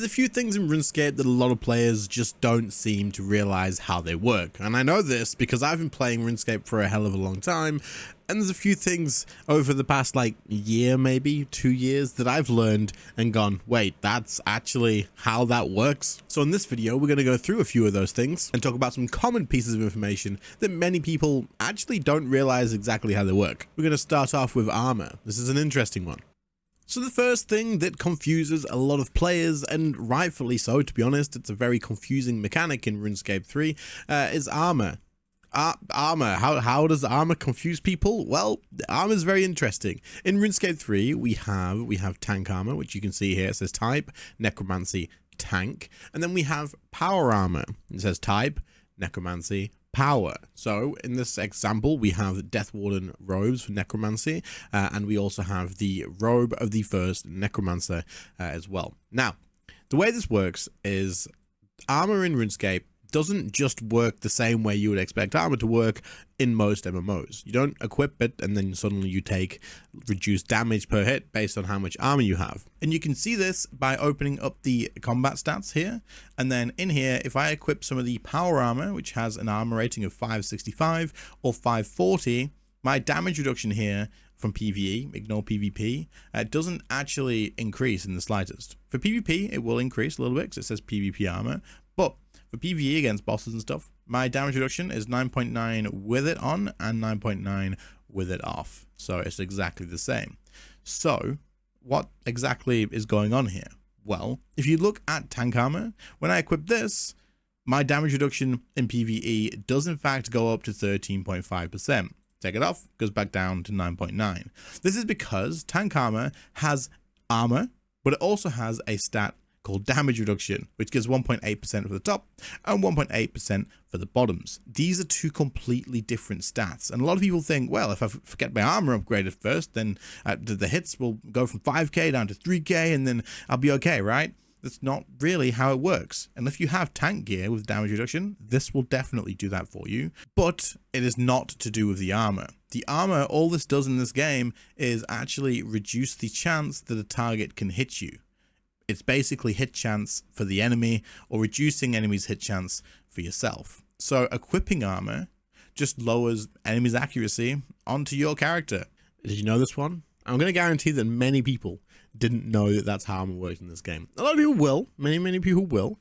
There's a few things in RuneScape that a lot of players just don't seem to realize how they work. And I know this because I've been playing RuneScape for a hell of a long time. And there's a few things over the past year, maybe 2 years, that I've learned and gone, wait, that's actually how that works. So in this video, we're going to go through a few of those things and talk about some common pieces of information that many people actually don't realize exactly how they work. We're going to start off with armor. This is an interesting one. So the first thing that confuses a lot of players, and rightfully so, to be honest, it's a very confusing mechanic in RuneScape 3, is armor. Armor. How does armor confuse people? Well, armor is very interesting. In RuneScape 3, we have tank armor, which you can see here. It says type, necromancy, tank. And then we have power armor. It says type, necromancy, power. So in this example, we have Death Warden robes for necromancy, and we also have the robe of the first necromancer as well. Now, the way this works is armor in RuneScape doesn't just work the same way you would expect armor to work in most MMOs. You don't equip it and then suddenly you take reduced damage per hit based on how much armor you have. And you can see this by opening up the combat stats here. And then in here, if I equip some of the power armor, which has an armor rating of 565 or 540, my damage reduction here from PvE, ignore PvP, doesn't actually increase in the slightest. For PvP, it will increase a little bit because it says PvP armor, but for PvE against bosses and stuff, my damage reduction is 9.9 with it on and 9.9 with it off. So it's exactly the same. So what exactly is going on here? Well, if you look at tank armor, when I equip this, my damage reduction in PvE does in fact go up to 13.5%. Take it off, goes back down to 9.9. This is because tank armor has armor, but it also has a stat called damage reduction, which gives 1.8% for the top and 1.8% for the bottoms. These are two completely different stats. And a lot of people think, well, if I get my armor upgraded first, then the hits will go from 5k down to 3k and then I'll be okay, right? That's not really how it works. And if you have tank gear with damage reduction, this will definitely do that for you. But it is not to do with the armor. The armor, all this does in this game is actually reduce the chance that a target can hit you. It's basically hit chance for the enemy or reducing enemies' hit chance for yourself. So equipping armor just lowers enemies' accuracy onto your character. Did you know this one? I'm going to guarantee that many people didn't know that that's how armor works in this game. A lot of people will, many people will,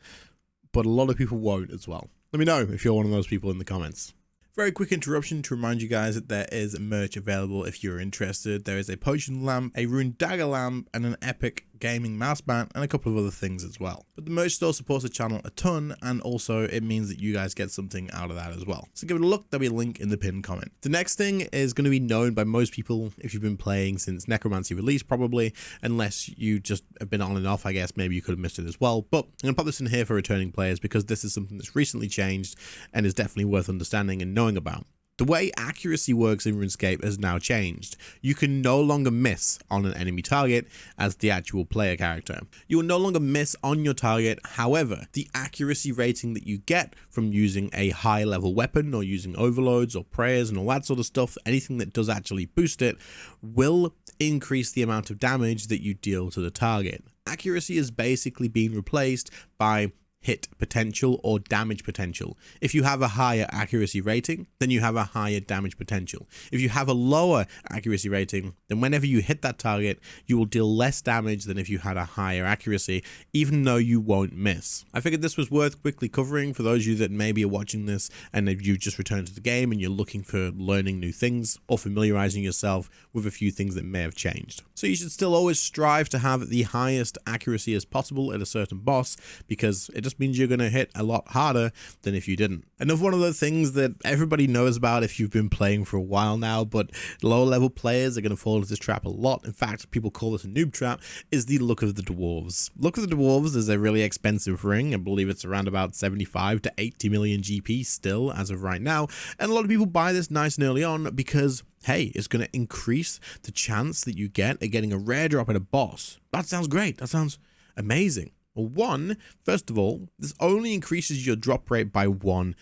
but a lot of people won't as well. Let me know if you're one of those people in the comments. Very quick interruption to remind you guys that there is merch available if you're interested. There is a potion lamp, a rune dagger lamp, and an epic gaming mouse band, and a couple of other things as well. But the merch store supports the channel a ton, and also it means that you guys get something out of that as well. So give it a look, there'll be a link in the pinned comment. The next thing is going to be known by most people if you've been playing since Necromancy release, probably, unless you just have been on and off. I guess maybe you could have missed it as well. But I'm going to pop this in here for returning players because this is something that's recently changed and is definitely worth understanding and knowing about. The way accuracy works in RuneScape has now changed. You can no longer miss on an enemy target as the actual player character. You will no longer miss on your target. However, the accuracy rating that you get from using a high level weapon or using overloads or prayers and all that sort of stuff, anything that does actually boost it, will increase the amount of damage that you deal to the target. Accuracy is basically being replaced by hit potential or damage potential. If you have a higher accuracy rating, then you have a higher damage potential. If you have a lower accuracy rating, then whenever you hit that target, you will deal less damage than if you had a higher accuracy, even though you won't miss. I figured this was worth quickly covering for those of you that maybe are watching this and if you just returned to the game and you're looking for learning new things or familiarizing yourself with a few things that may have changed. So you should still always strive to have the highest accuracy as possible at a certain boss, because it just means you're going to hit a lot harder than if you didn't. Another one of the things that everybody knows about if you've been playing for a while now, but lower level players are going to fall into this trap a lot. In fact, people call this a noob trap, is the Look of the Dwarves. Look of the Dwarves is a really expensive ring. I believe it's around about 75 to 80 million GP still as of right now. And a lot of people buy this nice and early on because, hey, it's going to increase the chance that you get at getting a rare drop at a boss. That sounds great. That sounds amazing. Well, one, first of all, this only increases your drop rate by 1%,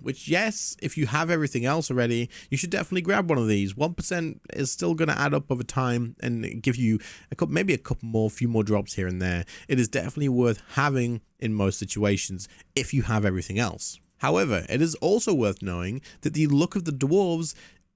which, yes, if you have everything else already, you should definitely grab one of these. 1% is still going to add up over time and give you maybe a few more drops here and there. It is definitely worth having in most situations if you have everything else. However, it is also worth knowing that the look of the dwarves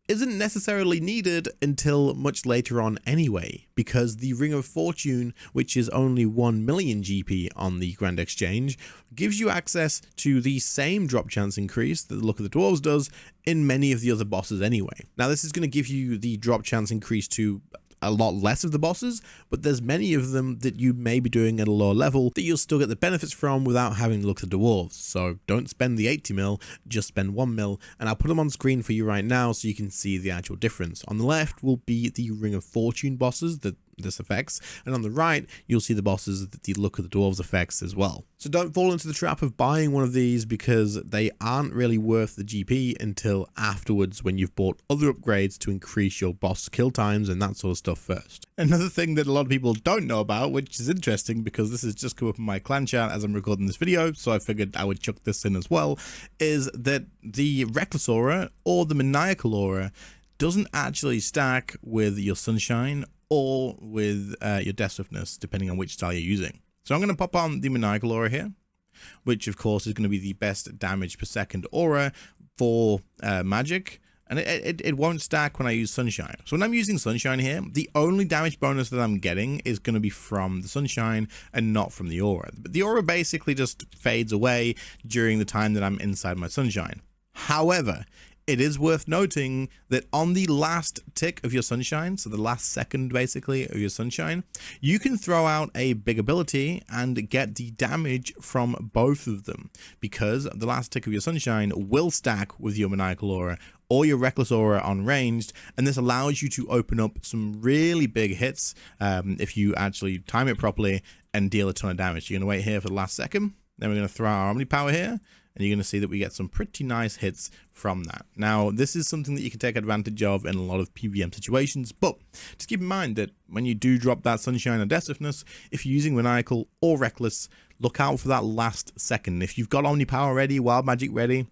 isn't necessarily needed until much later on anyway, because the Ring of Fortune, which is only 1 million GP on the Grand Exchange, gives you access to the same drop chance increase that the Look of the Dwarves does in many of the other bosses anyway. Now, this is going to give you the drop chance increase to a lot less of the bosses, but there's many of them that you may be doing at a lower level that you'll still get the benefits from without having to look at the dwarves. So don't spend the 80 mil, just spend 1 mil, and I'll put them on screen for you right now so you can see the actual difference. On the left will be the Ring of Fortune bosses that this affects, and on the right you'll see the bosses that the Look of the Dwarves affects as well. So don't fall into the trap of buying one of these because they aren't really worth the GP until afterwards when you've bought other upgrades to increase your boss kill times and that sort of stuff first. Another thing that a lot of people don't know about, which is interesting because this has just come up in my clan chat as I'm recording this video, so I figured I would chuck this in as well, is that the Reckless Aura or the Maniacal Aura doesn't actually stack with your Sunshine or with your Death Swiftness, depending on which style you're using. So I'm going to pop on the Maniacal Aura here, which of course is going to be the best damage per second aura for magic, and it won't stack when I use Sunshine. So when I'm using Sunshine here, the only damage bonus that I'm getting is going to be from the Sunshine and not from the aura. But the aura basically just fades away during the time that I'm inside my Sunshine. However, it is worth noting that on the last tick of your Sunshine, so the last second basically of your Sunshine, you can throw out a big ability and get the damage from both of them, because the last tick of your Sunshine will stack with your Maniacal Aura or your Reckless Aura on ranged, and this allows you to open up some really big hits if you actually time it properly and deal a ton of damage. You're going to wait here for the last second, then we're going to throw our Omni Power here, and you're going to see that we get some pretty nice hits from that. Now, this is something that you can take advantage of in a lot of PVM situations, but just keep in mind that when you do drop that Sunshine or Death Swiftness, if you're using Maniacal or Reckless, look out for that last second. If you've got Omni Power ready, Wild Magic ready,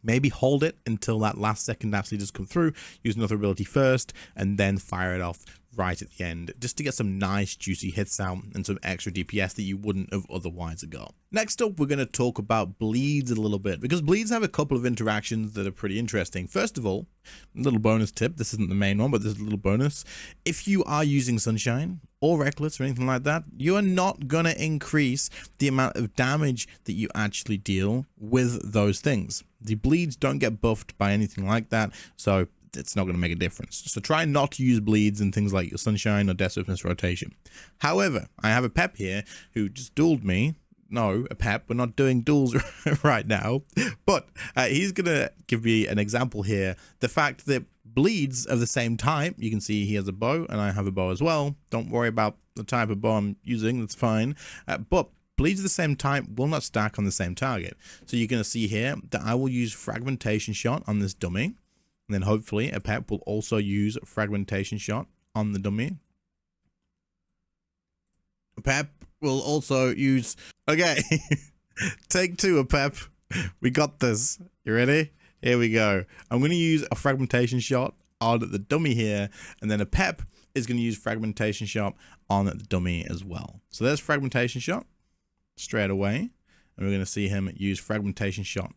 maybe hold it until that last second actually does come through, use another ability first, and then fire it off right at the end, just to get some nice juicy hits out and some extra DPS that you wouldn't have otherwise got. Next up, we're going to talk about bleeds a little bit, because bleeds have a couple of interactions that are pretty interesting. First of all, a little bonus tip, this isn't the main one, but this is a little bonus. If you are using Sunshine or Reckless or anything like that, you are not going to increase the amount of damage that you actually deal with those things. The bleeds don't get buffed by anything like that, so it's not going to make a difference. So try not to use bleeds in things like your Sunshine or Death Swiftness rotation. However, I have a Pep here who just dueled me. No, a Pep, we're not doing duels right now, but he's going to give me an example here. The fact that bleeds of the same type, you can see he has a bow and I have a bow as well. Don't worry about the type of bow I'm using, that's fine. But bleeds of the same type will not stack on the same target. So you're going to see here that I will use Fragmentation Shot on this dummy. And then hopefully a Pep will also use Fragmentation Shot on the dummy. A Pep will also use... Okay, take two, a Pep. We got this. You ready? Here we go. I'm going to use a Fragmentation Shot on the dummy here. And then a Pep is going to use Fragmentation Shot on the dummy as well. So there's Fragmentation Shot straight away. And we're going to see him use Fragmentation Shot.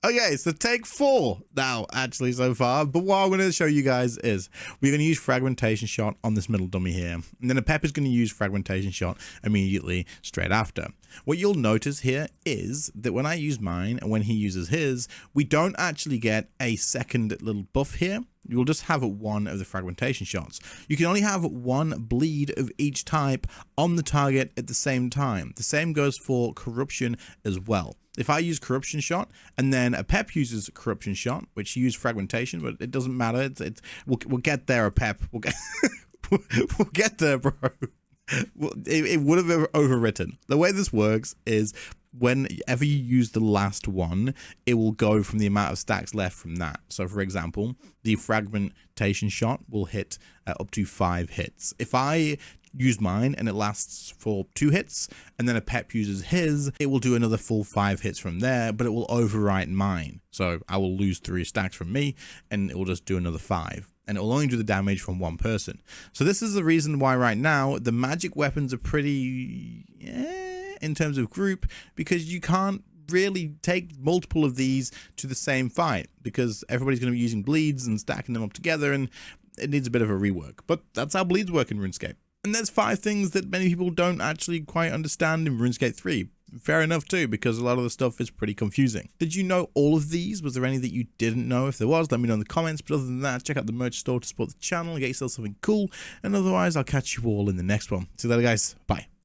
Okay, so take 4 now, actually, so far. But what I'm going to show you guys is we're going to use Fragmentation Shot on this middle dummy here. And then a Pep is going to use Fragmentation Shot immediately straight after. What you'll notice here is that when I use mine and when he uses his, we don't actually get a second little buff here. You'll just have one of the Fragmentation Shots. You can only have one bleed of each type on the target at the same time. The same goes for Corruption as well. If I use Corruption Shot and then a Pep uses Corruption Shot, which you use Fragmentation, but it doesn't matter. We'll get there, a Pep. We'll get there, bro. It would have overwritten. The way this works is whenever you use the last one, it will go from the amount of stacks left from that. So for example, the Fragmentation Shot will hit up to 5 hits. If I use mine and it lasts for 2 hits, and then a pep uses his, it will do another full 5 hits from there, but it will overwrite mine. So I will lose 3 stacks from me and it will just do another 5. And it will only do the damage from one person. So this is the reason why right now the magic weapons are pretty in terms of group, because you can't really take multiple of these to the same fight because everybody's going to be using bleeds and stacking them up together, and it needs a bit of a rework. But that's how bleeds work in RuneScape. And there's 5 things that many people don't actually quite understand in RuneScape 3. Fair enough too, because a lot of the stuff is pretty confusing. Did you know all of these? Was there any that you didn't know? If there was, let me know in the comments. But other than that, check out the merch store to support the channel and get yourself something cool. And otherwise, I'll catch you all in the next one. See you later, guys. Bye.